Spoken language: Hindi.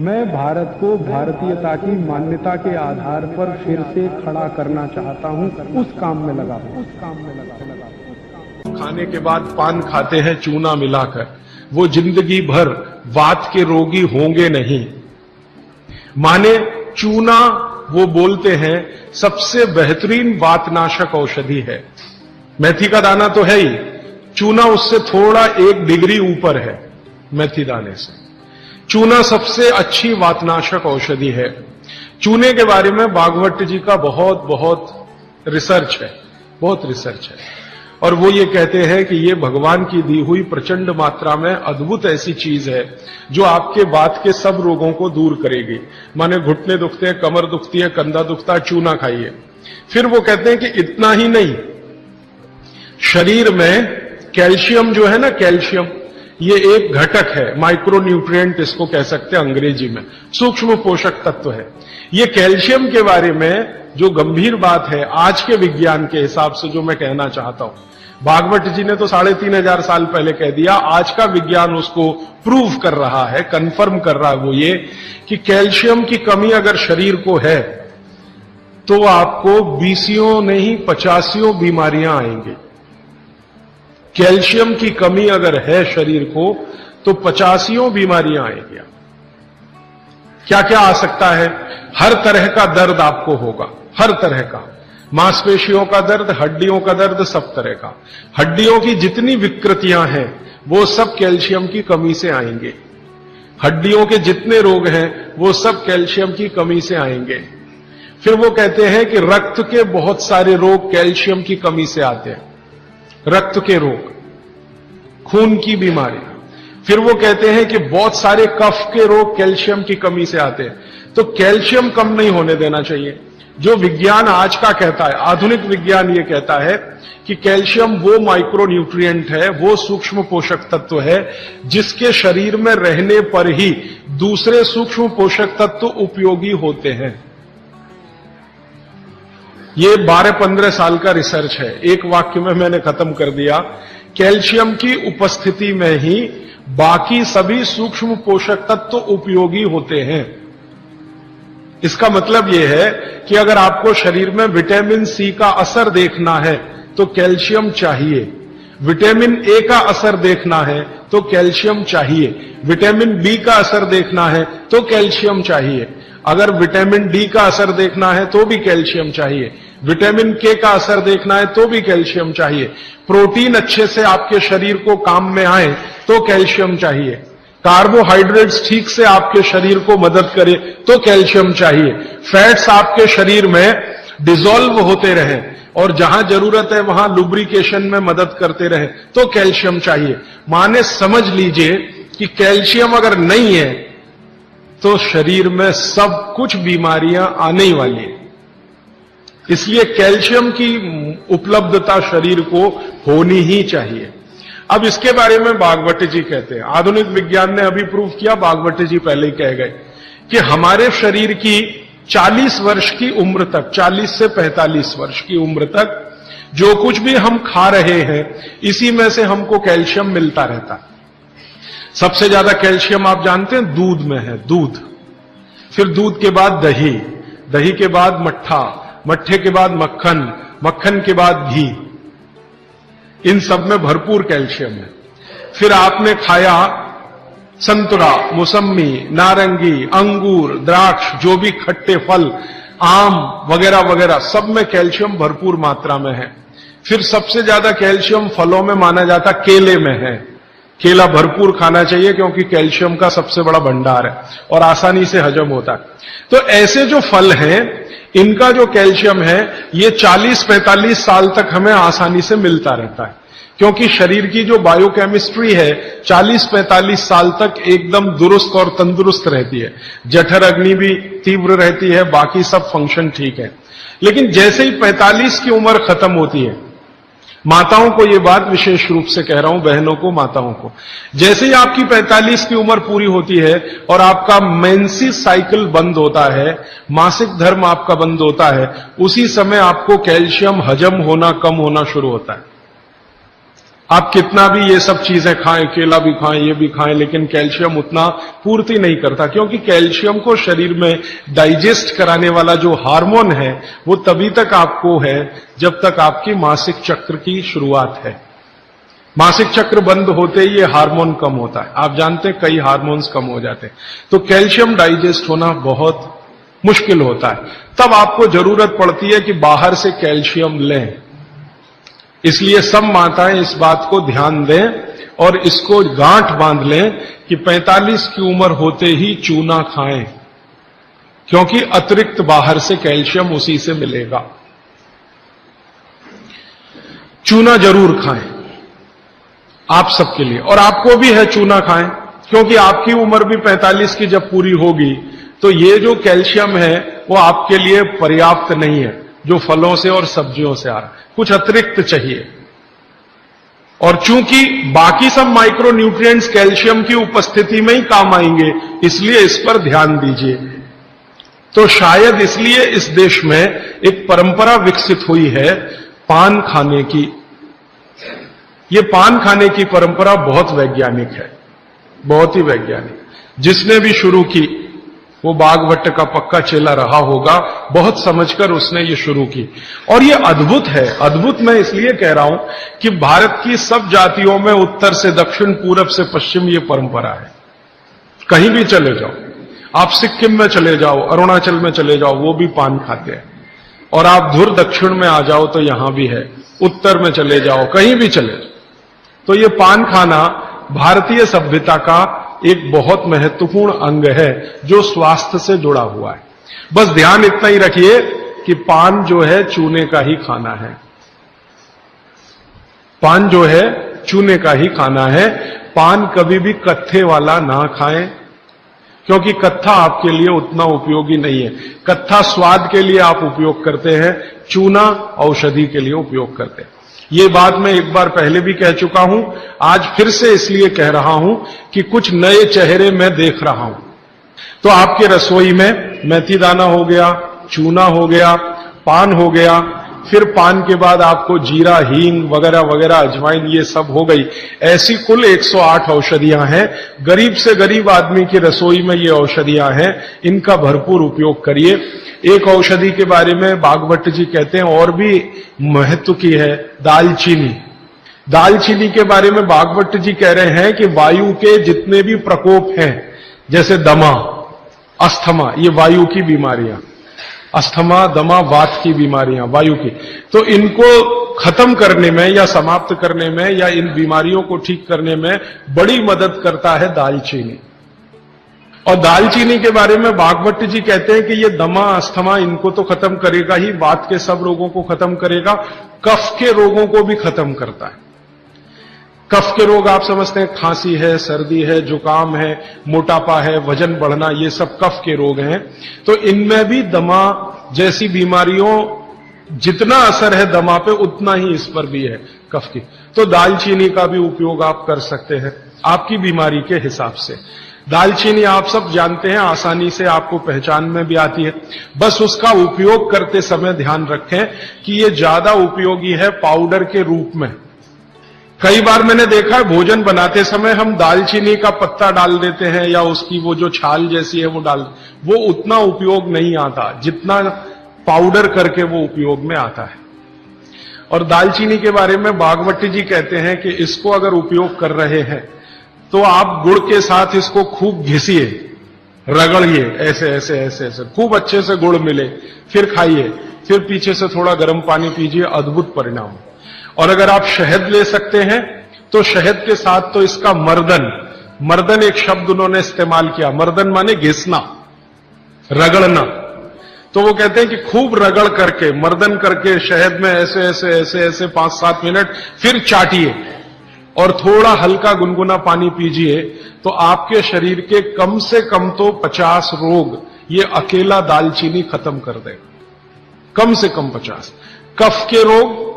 मैं भारत को भारतीयता की मान्यता के आधार पर फिर से खड़ा करना चाहता हूं, उस काम में लगा खाने के बाद पान खाते हैं चूना मिलाकर, वो जिंदगी भर वात के रोगी होंगे नहीं। माने चूना वो बोलते हैं सबसे बेहतरीन वातनाशक औषधि है। मेथी का दाना तो है ही, चूना उससे थोड़ा 1 डिग्री ऊपर है मेथी दाने से। चूना सबसे अच्छी वातनाशक औषधि है। चूने के बारे में भागवत जी का बहुत रिसर्च है, बहुत रिसर्च है, और वो ये कहते हैं कि ये भगवान की दी हुई प्रचंड मात्रा में अद्भुत ऐसी चीज है जो आपके वात के सब रोगों को दूर करेगी। माने घुटने दुखते हैं, कमर दुखती है, कंधा दुखता है, चूना खाइए। फिर वो कहते हैं कि इतना ही नहीं, शरीर में कैल्शियम जो है ना, कैल्शियम ये एक घटक है, माइक्रो न्यूट्रिएंट इसको कह सकते हैं अंग्रेजी में, सूक्ष्म पोषक तत्व है। ये कैल्शियम के बारे में जो गंभीर बात है आज के विज्ञान के हिसाब से जो मैं कहना चाहता हूं, भागवत जी ने तो 3500 साल पहले कह दिया, आज का विज्ञान उसको प्रूव कर रहा है, कंफर्म कर रहा है। वो ये कि कैल्शियम की कमी अगर शरीर को है तो आपको 20 नहीं 50 बीमारियां आएंगी। कैल्शियम की कमी अगर है शरीर को तो 50 बीमारियां आएंगी। क्या क्या आ सकता है? हर तरह का दर्द आपको होगा, हर तरह का, मांसपेशियों का दर्द, हड्डियों का दर्द, सब तरह का। हड्डियों की जितनी विकृतियां हैं वो सब कैल्शियम की कमी से आएंगे। हड्डियों के जितने रोग हैं वो सब कैल्शियम की कमी से आएंगे। फिर वो कहते हैं कि रक्त के बहुत सारे रोग कैल्शियम की कमी से आते हैं, रक्त के रोग, खून की बीमारी। फिर वो कहते हैं कि बहुत सारे कफ के रोग कैल्शियम की कमी से आते हैं। तो कैल्शियम कम नहीं होने देना चाहिए। जो विज्ञान आज का कहता है, आधुनिक विज्ञान ये कहता है कि कैल्शियम वो माइक्रो न्यूट्रिएंट है, वो सूक्ष्म पोषक तत्व है जिसके शरीर में रहने पर ही दूसरे सूक्ष्म पोषक तत्व उपयोगी होते हैं। ये 12-15 साल का रिसर्च है। एक वाक्य में मैंने खत्म कर दिया। कैल्शियम की उपस्थिति में ही बाकी सभी सूक्ष्म पोषक तत्व उपयोगी होते हैं। इसका मतलब यह है कि अगर आपको शरीर में विटामिन सी का असर देखना है तो कैल्शियम चाहिए, विटामिन ए का असर देखना है तो कैल्शियम चाहिए, विटामिन बी का असर देखना है तो कैल्शियम चाहिए, अगर विटामिन डी का असर देखना है तो भी कैल्शियम चाहिए, विटामिन के का असर देखना है तो भी कैल्शियम चाहिए, प्रोटीन अच्छे से आपके शरीर को काम में आए तो कैल्शियम चाहिए, कार्बोहाइड्रेट्स ठीक से आपके शरीर को मदद करे तो कैल्शियम चाहिए, फैट्स आपके शरीर में डिसॉल्व होते रहें और जहां जरूरत है वहां लुब्रिकेशन में मदद करते रहे तो कैल्शियम चाहिए। माने समझ लीजिए कि कैल्शियम अगर नहीं है तो शरीर में सब कुछ बीमारियां आने ही वाली है। इसलिए कैल्शियम की उपलब्धता शरीर को होनी ही चाहिए। अब इसके बारे में भागवत जी कहते हैं, आधुनिक विज्ञान ने अभी प्रूव किया, भागवत जी पहले ही कह गए कि हमारे शरीर की 40 वर्ष की उम्र तक, 40 से 45 वर्ष की उम्र तक जो कुछ भी हम खा रहे हैं इसी में से हमको कैल्शियम मिलता रहता है। सबसे ज्यादा कैल्शियम आप जानते हैं दूध में है, दूध, फिर दूध के बाद दही, दही के बाद मट्ठा, मट्ठे के बाद मक्खन, मक्खन के बाद घी, इन सब में भरपूर कैल्शियम है। फिर आपने खाया संतरा, मौसम्मी, नारंगी, अंगूर, द्राक्ष, जो भी खट्टे फल, आम वगैरह वगैरह, सब में कैल्शियम भरपूर मात्रा में है। फिर सबसे ज्यादा कैल्शियम फलों में माना जाता केले में है। केला भरपूर खाना चाहिए क्योंकि कैल्शियम का सबसे बड़ा भंडार है और आसानी से हजम होता है। तो ऐसे जो फल हैं इनका जो कैल्शियम है ये 40-45 साल तक हमें आसानी से मिलता रहता है, क्योंकि शरीर की जो बायोकेमिस्ट्री है 40-45 साल तक एकदम दुरुस्त और तंदुरुस्त रहती है। जठर अग्नि भी तीव्र रहती है, बाकी सब फंक्शन ठीक है। लेकिन जैसे ही 45 की उम्र खत्म होती है, माताओं को ये बात विशेष रूप से कह रहा हूं, बहनों को, माताओं को, जैसे ही आपकी 45 की उम्र पूरी होती है और आपका मेंसेस साइकिल बंद होता है, मासिक धर्म आपका बंद होता है, उसी समय आपको कैल्शियम हजम होना कम होना शुरू होता है। आप कितना भी ये सब चीजें खाएं, केला भी खाएं, ये भी खाएं, लेकिन कैल्शियम उतना पूर्ति नहीं करता, क्योंकि कैल्शियम को शरीर में डाइजेस्ट कराने वाला जो हार्मोन है वो तभी तक आपको है जब तक आपकी मासिक चक्र की शुरुआत है। मासिक चक्र बंद होते ही ये हार्मोन कम होता है। आप जानते हैं कई हार्मोन्स कम हो जाते हैं, तो कैल्शियम डाइजेस्ट होना बहुत मुश्किल होता है। तब आपको जरूरत पड़ती है कि बाहर से कैल्शियम लें। इसलिए सब माताएं इस बात को ध्यान दें और इसको गांठ बांध लें कि 45 की उम्र होते ही चूना खाएं, क्योंकि अतिरिक्त बाहर से कैल्शियम उसी से मिलेगा। चूना जरूर खाएं आप सबके लिए, और आपको भी है चूना खाएं, क्योंकि आपकी उम्र भी 45 की जब पूरी होगी तो ये जो कैल्शियम है वो आपके लिए पर्याप्त नहीं है जो फलों से और सब्जियों से आ रहा है, कुछ अतिरिक्त चाहिए। और चूंकि बाकी सब माइक्रो न्यूट्रिएंट्स कैल्शियम की उपस्थिति में ही काम आएंगे, इसलिए इस पर ध्यान दीजिए। तो शायद इसलिए इस देश में एक परंपरा विकसित हुई है पान खाने की। ये पान खाने की परंपरा बहुत वैज्ञानिक है, बहुत ही वैज्ञानिक। जिसने भी शुरू की वो बागभट्ट का पक्का चेला रहा होगा, बहुत समझकर उसने ये शुरू की। और ये अद्भुत है। अद्भुत मैं इसलिए कह रहा हूं कि भारत की सब जातियों में उत्तर से दक्षिण, पूरब से पश्चिम ये परंपरा है। कहीं भी चले जाओ, आप सिक्किम में चले जाओ, अरुणाचल में चले जाओ, वो भी पान खाते हैं। और आप धुर दक्षिण में आ जाओ तो यहां भी है, उत्तर में चले जाओ, कहीं भी चले जाओ। तो ये पान खाना भारतीय सभ्यता का एक बहुत महत्वपूर्ण अंग है जो स्वास्थ्य से जुड़ा हुआ है। बस ध्यान इतना ही रखिए कि पान जो है चूने का ही खाना है। पान जो है चूने का ही खाना है। पान कभी भी कत्थे वाला ना खाएं, क्योंकि कत्था आपके लिए उतना उपयोगी नहीं है। कत्था स्वाद के लिए आप उपयोग करते हैं, चूना औषधि के लिए उपयोग करते हैं। ये बात मैं एक बार पहले भी कह चुका हूं, आज फिर से इसलिए कह रहा हूं कि कुछ नए चेहरे मैं देख रहा हूं। तो आपके रसोई में मेथी दाना हो गया, चूना हो गया, पान हो गया, फिर पान के बाद आपको जीरा, हींग वगैरह वगैरह, अजवाइन, ये सब हो गई। ऐसी कुल 108 औषधियां हैं। गरीब से गरीब आदमी की रसोई में ये औषधियां हैं, इनका भरपूर उपयोग करिए। एक औषधि के बारे में बागभट्ट जी कहते हैं और भी महत्व की है, दालचीनी। दालचीनी के बारे में बागभट्ट जी कह रहे हैं कि वायु के जितने भी प्रकोप हैं, जैसे दमा, अस्थमा, ये वायु की बीमारियां, अस्थमा, दमा, वात की बीमारियां वायु की, तो इनको खत्म करने में या समाप्त करने में या इन बीमारियों को ठीक करने में बड़ी मदद करता है दालचीनी। और दालचीनी के बारे में बागभट्ट जी कहते हैं कि ये दमा, अस्थमा, इनको तो खत्म करेगा ही, वात के सब रोगों को खत्म करेगा, कफ के रोगों को भी खत्म करता है। कफ के रोग आप समझते हैं, खांसी है, सर्दी है, जुकाम है, मोटापा है, वजन बढ़ना, ये सब कफ के रोग हैं। तो इनमें भी दमा जैसी बीमारियों जितना असर है दमा पे, उतना ही इस पर भी है, कफ की। तो दालचीनी का भी उपयोग आप कर सकते हैं आपकी बीमारी के हिसाब से। दालचीनी आप सब जानते हैं, आसानी से आपको पहचान में भी आती है। बस उसका उपयोग करते समय ध्यान रखें कि ये ज्यादा उपयोगी है पाउडर के रूप में। कई बार मैंने देखा है भोजन बनाते समय हम दालचीनी का पत्ता डाल देते हैं या उसकी वो जो छाल जैसी है वो डाल, वो उतना उपयोग नहीं आता जितना पाउडर करके वो उपयोग में आता है। और दालचीनी के बारे में बागभट्ट जी कहते हैं कि इसको अगर उपयोग कर रहे हैं तो आप गुड़ के साथ इसको खूब घिसिए, रगड़िए, ऐसे ऐसे ऐसे ऐसे खूब अच्छे से गुड़ मिले, फिर खाइए, फिर पीछे से थोड़ा गर्म पानी पीजिए, अद्भुत परिणाम। और अगर आप शहद ले सकते हैं तो शहद के साथ तो इसका मर्दन एक शब्द उन्होंने इस्तेमाल किया, मर्दन माने घिसना, रगड़ना। तो वो कहते हैं कि खूब रगड़ करके, मर्दन करके शहद में ऐसे ऐसे ऐसे ऐसे 5-7 मिनट, फिर चाटिए और थोड़ा हल्का गुनगुना पानी पीजिए, तो आपके शरीर के कम से कम तो 50 रोग ये अकेला दालचीनी खत्म कर देगा, कम से कम 50। कफ के रोग,